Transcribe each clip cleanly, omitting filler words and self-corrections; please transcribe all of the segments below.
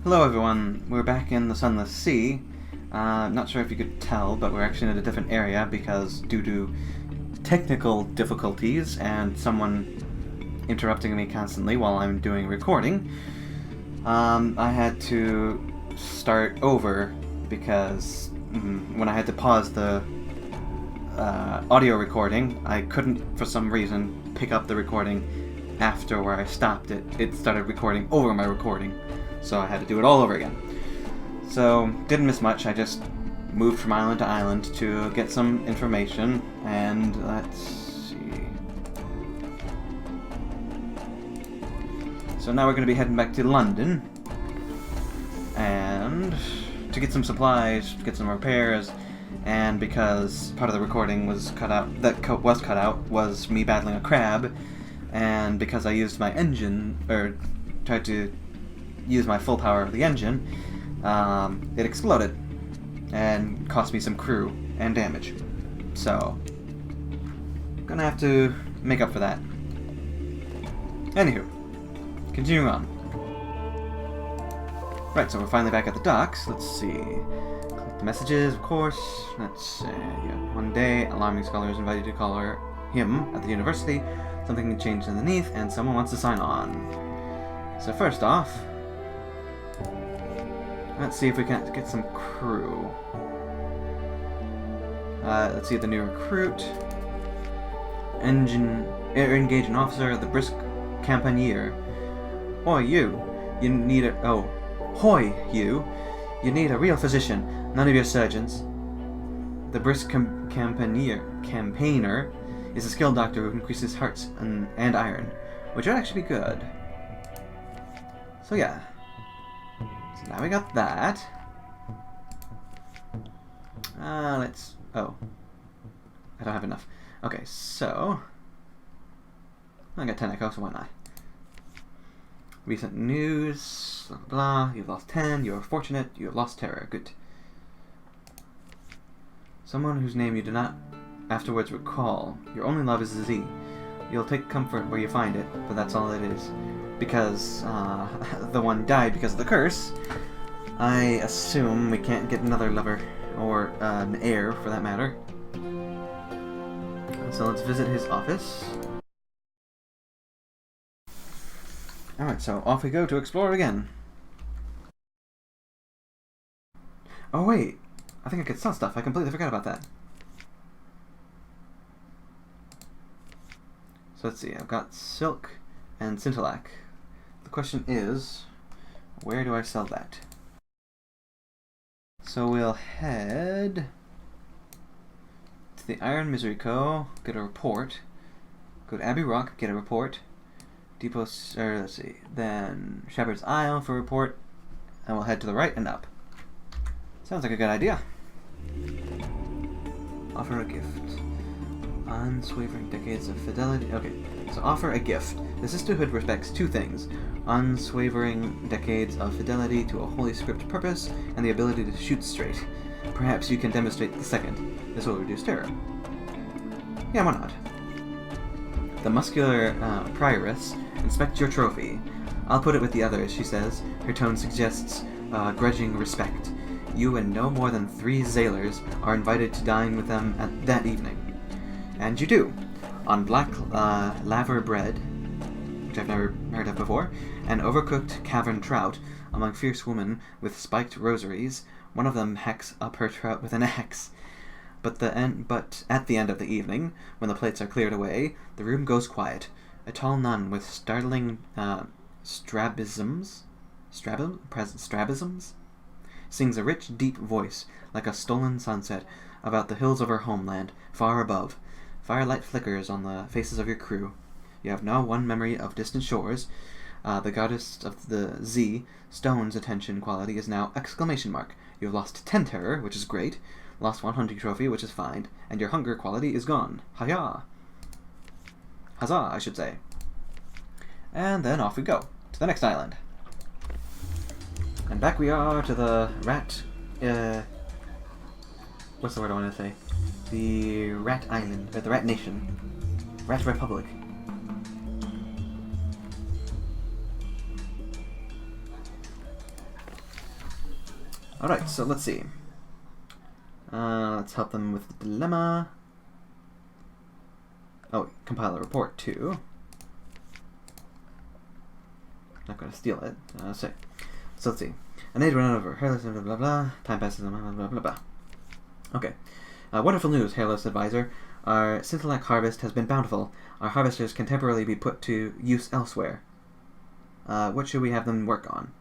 Hello everyone, we're back in the Sunless Sea. Not sure if you could tell, but we're actually in a different area because due to technical difficulties and someone interrupting me constantly while I'm doing recording, I had to start over because when I had to pause the audio recording, I couldn't, for some reason, pick up the recording after where I stopped it. It started recording over my recording. So I had to do it all over again. So, didn't miss much. I just moved from island to island to get some information, and let's see. So now we're going to be heading back to London, and to get some supplies, to get some repairs, and because part of the recording was cut out, was me battling a crab, and because I used my engine, or tried to use my full power of the engine, it exploded and cost me some crew and damage. So, gonna have to make up for that. Anywho, continuing on. Right, so we're finally back at the docks. Let's see. Collect the messages, of course. Let's see. Yeah. One day, alarming scholar is invited to call him at the university. Something changed underneath, and someone wants to sign on. So first off, let's see if we can get some crew. Let's see the new recruit. Engage an officer, the brisk campanier. Hoy, you need a... Oh. Hoy, you need a real physician, none of your surgeons. The brisk campaigner is a skilled doctor who increases hearts and iron, which would actually be good. So yeah. So now we got that. Oh. I don't have enough. Okay, so... I got 10 echo, so why not? Recent news, blah, blah, blah. You've lost 10, you're fortunate, you have lost terror. Good. Someone whose name you do not afterwards recall. Your only love is the Z. You'll take comfort where you find it, but that's all it is. Because the one died because of the curse, I assume we can't get another lover, or an heir for that matter. So let's visit his office. Alright, so off we go to explore again. Oh wait, I think I could sell stuff. I completely forgot about that. So let's see, I've got silk and scintillac. The question is, where do I sell that? So we'll head to the Iron Misery Co., get a report. Go to Abbey Rock, get a report. Depot, let's see, then Shepherd's Isle for a report, and we'll head to the right and up. Sounds like a good idea. Offer a gift. Unswavering decades of fidelity. Okay, so offer a gift. The sisterhood respects two things: unswavering decades of fidelity to a holy script purpose, and the ability to shoot straight. Perhaps you can demonstrate the second. This will reduce terror. Yeah, why not? The muscular prioress, inspect your trophy. I'll put it with the others, she says. Her tone suggests grudging respect. You and no more than 3 sailors are invited to dine with them that evening. And you do. On black laver bread, which I've never heard of before, and overcooked cavern trout among fierce women with spiked rosaries. One of them hacks up her trout with an axe. But at the end of the evening, when the plates are cleared away, the room goes quiet. A tall nun with startling strabisms sings a rich, deep voice, like a stolen sunset, about the hills of her homeland, far above. Firelight flickers on the faces of your crew. You have now one memory of distant shores. The goddess of the Z, Stone's attention quality is now ! You have lost 10 terror, which is great. Lost 1 hunting trophy, which is fine. And your hunger quality is gone. Hiya! Huzzah, I should say. And then off we go, to the next island. And back we are to the rat... what's the word I want to say? The Rat Island, or the Rat Nation. Rat Republic. Alright, so let's see. Let's help them with the dilemma. Oh, compile a report too. Not going to steal it. So let's see. An aid run over. Hairless, blah, blah, blah. Time passes, blah, blah, blah, blah. Okay. Wonderful news, Hairless Advisor. Our Scintillak harvest has been bountiful. Our harvesters can temporarily be put to use elsewhere. What should we have them work on?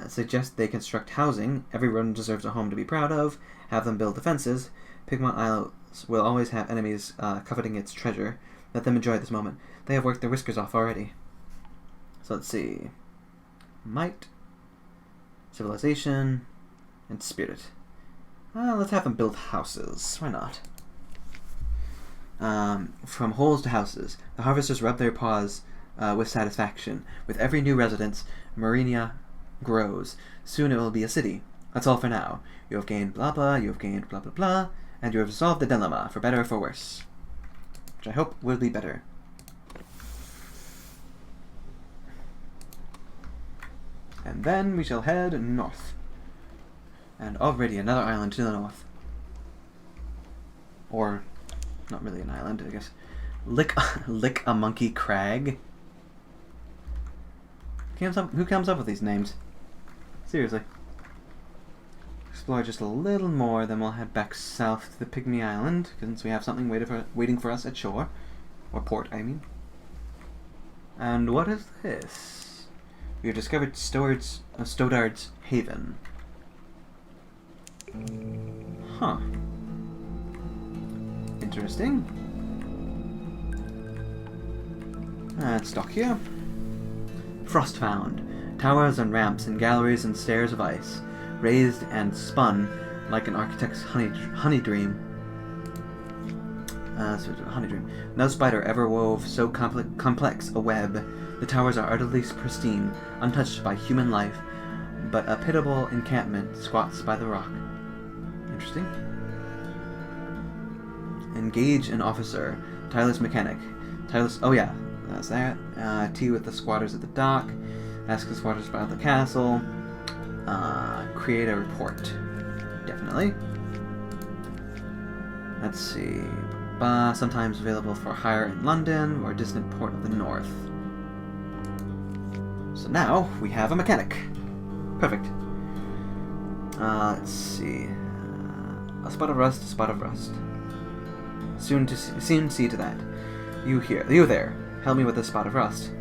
Suggest they construct housing. Every rodent deserves a home to be proud of. Have them build defenses. Pigmont Isles will always have enemies coveting its treasure. Let them enjoy this moment. They have worked their whiskers off already. So let's see. Might, civilization, and spirit. Let's have them build houses. Why not? From holes to houses, the harvesters rub their paws with satisfaction. With every new residence, Marinia grows. Soon it will be a city. That's all for now. You have gained blah blah, you have gained blah blah blah, and you have resolved the dilemma, for better or for worse. Which I hope will be better. And then we shall head north. And already another island to the north. Or, not really an island, I guess. Lick a Monkey Crag. Who comes up with these names? Seriously. Explore just a little more, then we'll head back south to the Pygmy Island, since we have something waiting for us at shore. Or port, I mean. And what is this? We have discovered Stodard's Haven. Huh. Interesting. Let's dock here. Frostfound. Towers and ramps and galleries and stairs of ice, raised and spun like an architect's honey dream. No spider ever wove so complex a web. The towers are utterly pristine, untouched by human life, but a pitiable encampment squats by the rock. Interesting. Engage an officer. Tireless mechanic. Tireless. Oh yeah, that's that. Tea with the squatters at the dock. Ask the squatters about the castle. Create a report. Definitely. Let's see. Sometimes available for hire in London or distant port of the north. So now we have a mechanic. Perfect. Let's see. A spot of rust, a spot of rust. Soon see to that. You there. Help me with the spot of rust.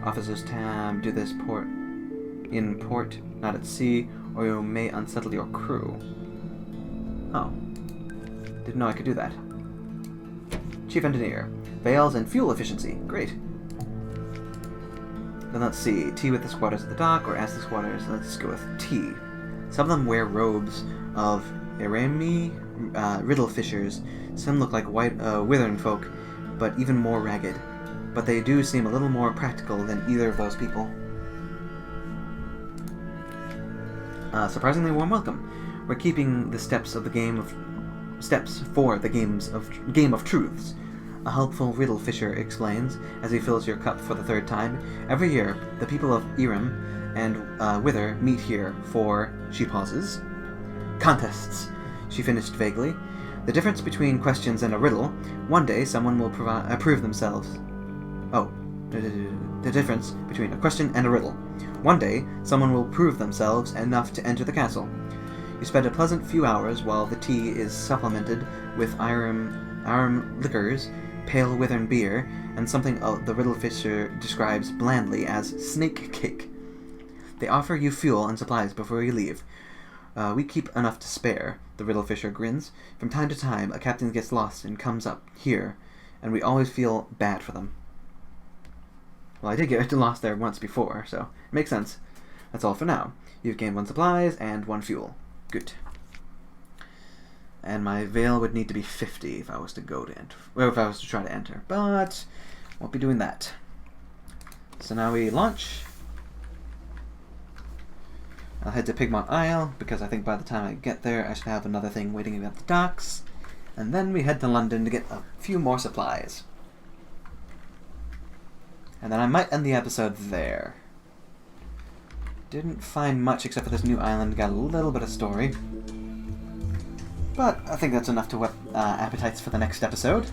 Officers tab. Do this in port, not at sea, or you may unsettle your crew. Oh. Didn't know I could do that. Chief Engineer. Veils and fuel efficiency. Great. Then let's see. Tea with the squatters at the dock, or ask the squatters. Let's go with tea. Some of them wear robes of Eremi riddle fishers. Some look like white withering folk, but even more ragged. But they do seem a little more practical than either of those people. Surprisingly warm welcome. We're keeping the steps for the game of truths. A helpful riddle fisher explains as he fills your cup for the third time. Every year, the people of Irem and Wither meet here for, she pauses, contests, she finished vaguely. The difference between questions and a riddle. One day, someone will prove themselves. Oh, the difference between a question and a riddle. One day, someone will prove themselves enough to enter the castle. You spend a pleasant few hours while the tea is supplemented with Irem liquors, pale withern beer, and something the riddle fisher describes blandly as snake cake. They offer you fuel and supplies before you leave. We keep enough to spare, the riddle fisher grins. From time to time, a captain gets lost and comes up here, and we always feel bad for them. Well, I did get lost there once before, so it makes sense. That's all for now. You've gained 1 supplies and 1 fuel. Good. And my veil would need to be 50 if I was to go to enter, or if I was to try to enter, but won't be doing that. So now we launch. I'll head to Pygmont Isle, because I think by the time I get there I should have another thing waiting at the docks. And then we head to London to get a few more supplies. And then I might end the episode there. Didn't find much except for this new island. Got a little bit of story. But I think that's enough to whet appetites for the next episode.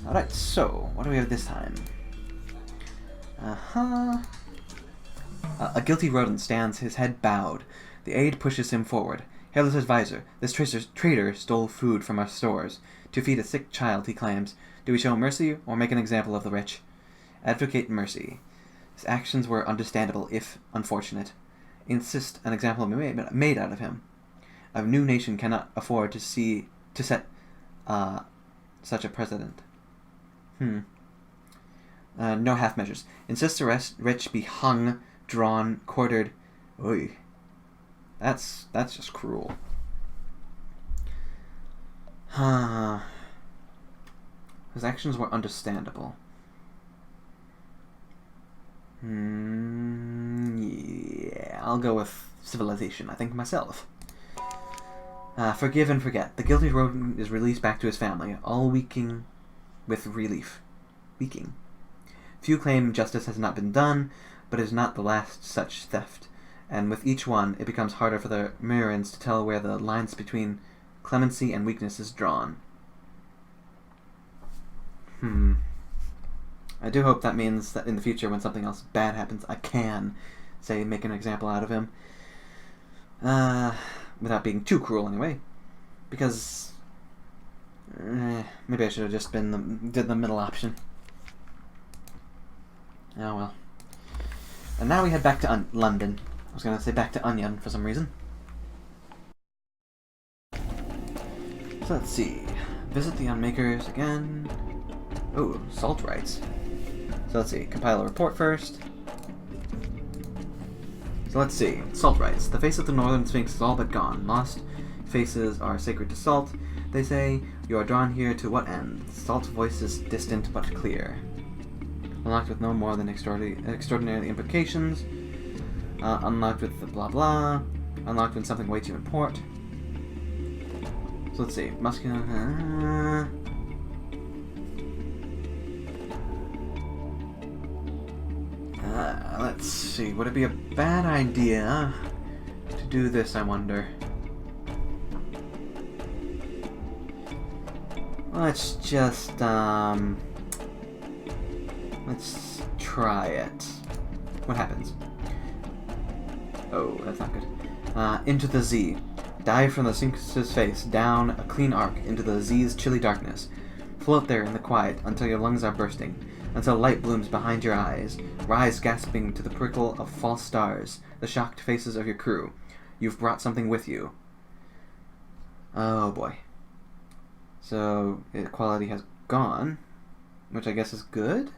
Alright, so, what do we have this time? A guilty rodent stands, his head bowed. The aide pushes him forward. Hailess advisor, this traitor stole food from our stores. To feed a sick child, he claims. Do we show mercy or make an example of the rich? Advocate mercy. His actions were understandable, if unfortunate. Insist an example be made out of him. A new nation cannot afford to set such a precedent. No half measures. Insist the rich be hung, drawn, quartered. Oy. That's just cruel. His actions were understandable. Yeah, I'll go with civilization, I think, myself. Forgive and forget. The guilty rodent is released back to his family, all weaking with relief. Weaking. Few claim justice has not been done, but it is not the last such theft. And with each one, it becomes harder for the Mirrans to tell where the lines between clemency and weakness is drawn. I do hope that means that in the future, when something else bad happens, I can, say, make an example out of him. Without being too cruel, anyway. Because maybe I should have just did the middle option. Oh well. And now we head back to London. I was gonna say back to Onion for some reason. So let's see. Visit the Unmakers again. Oh, salt rights. So let's see. Compile a report first. So let's see. Salt rights. The face of the Northern Sphinx is all but gone. Lost faces are sacred to salt. They say, you are drawn here to what end? Salt's voice is distant but clear. Unlocked with no more than extraordinary implications. Unlocked with the blah blah. Unlocked when something way too import. So let's see. Muscular. Let's see. Would it be a bad idea to do this, I wonder? Let's just, let's try it. What happens? Oh, that's not good. Into the Z. Dive from the Sphinx's face, down a clean arc into the Z's chilly darkness. Float there in the quiet until your lungs are bursting, until light blooms behind your eyes. Rise gasping to the prickle of false stars, the shocked faces of your crew. You've brought something with you. Oh boy. So, equality has gone, which I guess is good.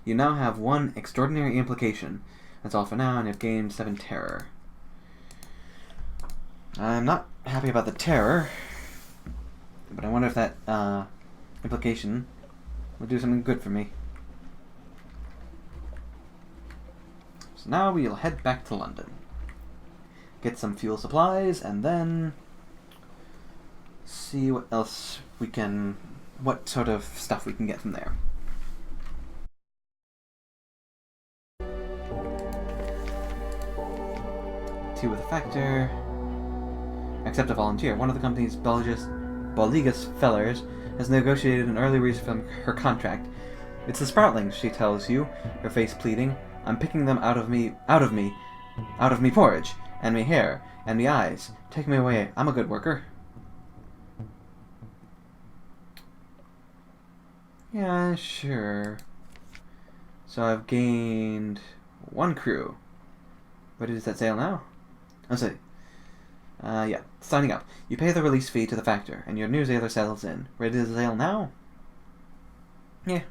You now have 1 extraordinary implication. That's all for now, and you've gained 7 terror. I'm not happy about the terror, but I wonder if that implication will do something good for me. So now we'll head back to London. Get some fuel supplies, and then see what else we can, what sort of stuff we can get from there. Two with a factor. Accept a volunteer. One of the company's Boligus fellers has negotiated an early release from her contract. It's the Sproutlings, she tells you, her face pleading. I'm picking them out of me porridge, and me hair, and me eyes. Take me away. I'm a good worker. Yeah, sure. So I've gained 1 crew. Ready to set sail now? Oh, sorry. Yeah. Signing up. You pay the release fee to the factor, and your new sailor settles in. Ready to sail now? Yeah.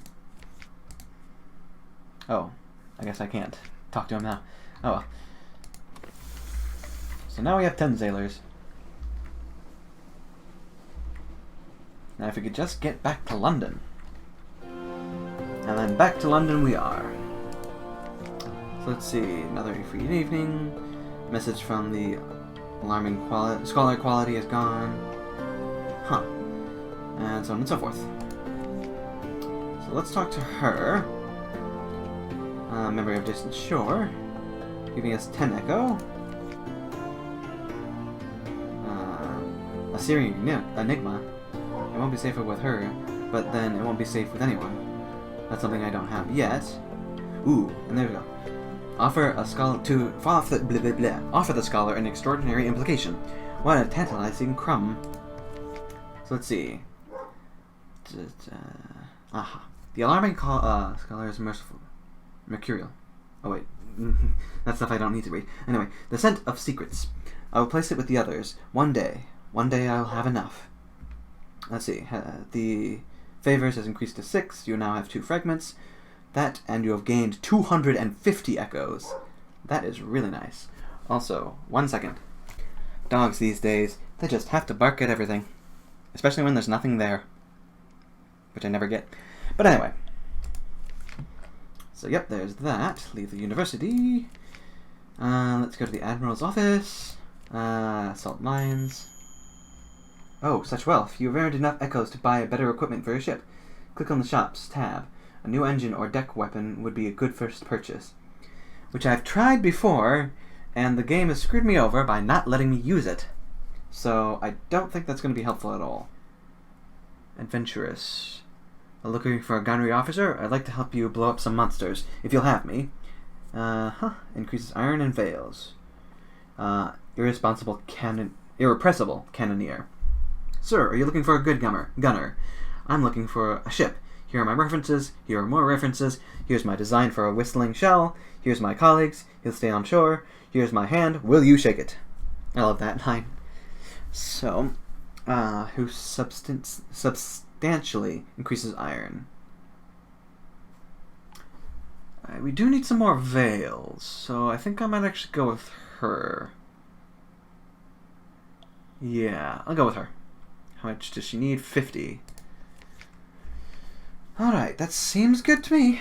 Oh. I guess I can't talk to him now. Oh well. So now we have 10 sailors. Now if we could just get back to London. And then back to London we are. So let's see, another free evening. Message from the alarming scholar quality is gone. Huh. And so on and so forth. So let's talk to her. Memory of distant shore. Giving us 10 echo. A Syrian enigma. It won't be safer with her, but then it won't be safe with anyone. That's something I don't have yet. Ooh, and there we go. Offer a scholar to offer the scholar an extraordinary implication. What a tantalizing crumb. So let's see. Aha. The alarming scholar is mercurial. Oh wait, that's stuff I don't need to read. Anyway, the scent of secrets. I will place it with the others. One day I'll have enough. Let's see. The favors has increased to 6. You now have 2 fragments. That, and you have gained 250 echoes. That is really nice. Also, 1 second. Dogs these days, they just have to bark at everything. Especially when there's nothing there. Which I never get. But anyway. So yep, there's that. Leave the university. Let's go to the Admiral's office. Salt mines. Oh, such wealth. You've earned enough echoes to buy better equipment for your ship. Click on the shops tab. A new engine or deck weapon would be a good first purchase. Which I've tried before, and the game has screwed me over by not letting me use it. So I don't think that's going to be helpful at all. Adventurous. Looking for a gunnery officer? I'd like to help you blow up some monsters, if you'll have me. Increases iron and veils. Irrepressible cannoneer. Sir, are you looking for a good gunner? I'm looking for a ship. Here are my references. Here are more references. Here's my design for a whistling shell. Here's my colleagues. He'll stay on shore. Here's my hand. Will you shake it? I love that line. So, who substantially increases iron. We do need some more veils, so I think I might actually go with her. Yeah, I'll go with her. How much does she need? 50. Alright, that seems good to me.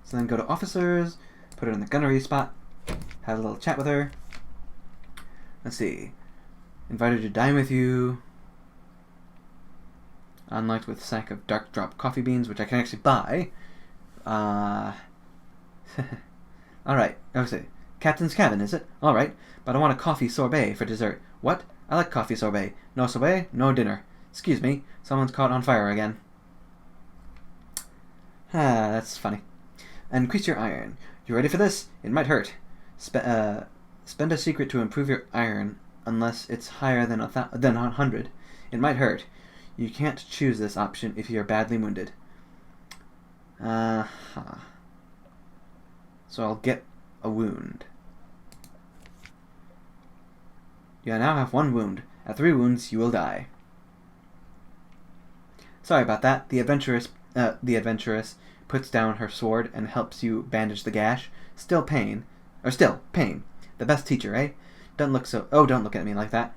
So then go to officers, put her in the gunnery spot, have a little chat with her. Let's see. Invited to dine with you. Unlocked with a sack of dark drop coffee beans, which I can actually buy. Alright, okay. Captain's cabin, is it? Alright, but I want a coffee sorbet for dessert. What? I like coffee sorbet. No sorbet, no dinner. Excuse me, someone's caught on fire again. That's funny. Increase your iron. You ready for this? It might hurt. Spend a secret to improve your iron, unless it's higher than 100. It might hurt. You can't choose this option if you're badly wounded. So I'll get a wound. You now have 1 wound. At 3 wounds, you will die. Sorry about that. The adventuress puts down her sword and helps you bandage the gash. Still pain. The best teacher, eh? Don't look at me like that.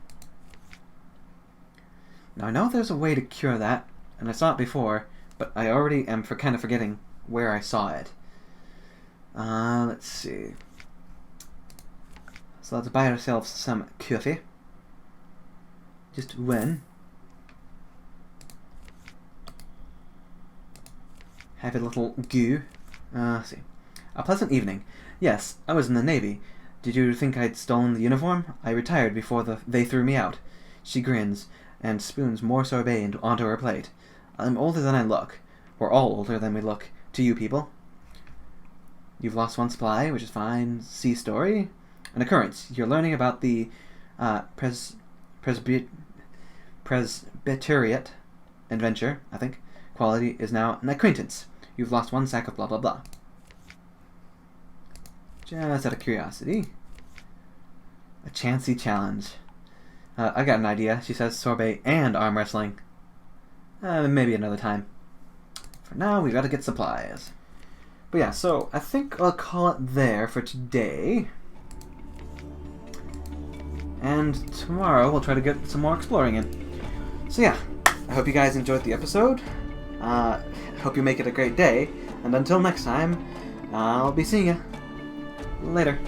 Now I know there's a way to cure that, and I saw it before, but I already am kind of forgetting where I saw it. Let's see. So let's buy ourselves some coffee. Just one. Have a little goo. Let's see. A pleasant evening. Yes, I was in the Navy. Did you think I'd stolen the uniform? I retired before they threw me out. She grins and spoons more sorbet onto her plate. I'm older than I look. We're all older than we look. To you people. You've lost 1 supply, which is fine. Sea story. An occurrence. You're learning about the Presbyteriate adventure, I think. Quality is now an acquaintance. You've lost 1 sack of blah blah blah. Just out of curiosity. A chancy challenge. I got an idea. She says sorbet and arm wrestling. Maybe another time. For now, we gotta get supplies. But yeah, so I think I'll call it there for today. And tomorrow we'll try to get some more exploring in. So yeah, I hope you guys enjoyed the episode. Hope you make it a great day. And until next time, I'll be seeing you. Later.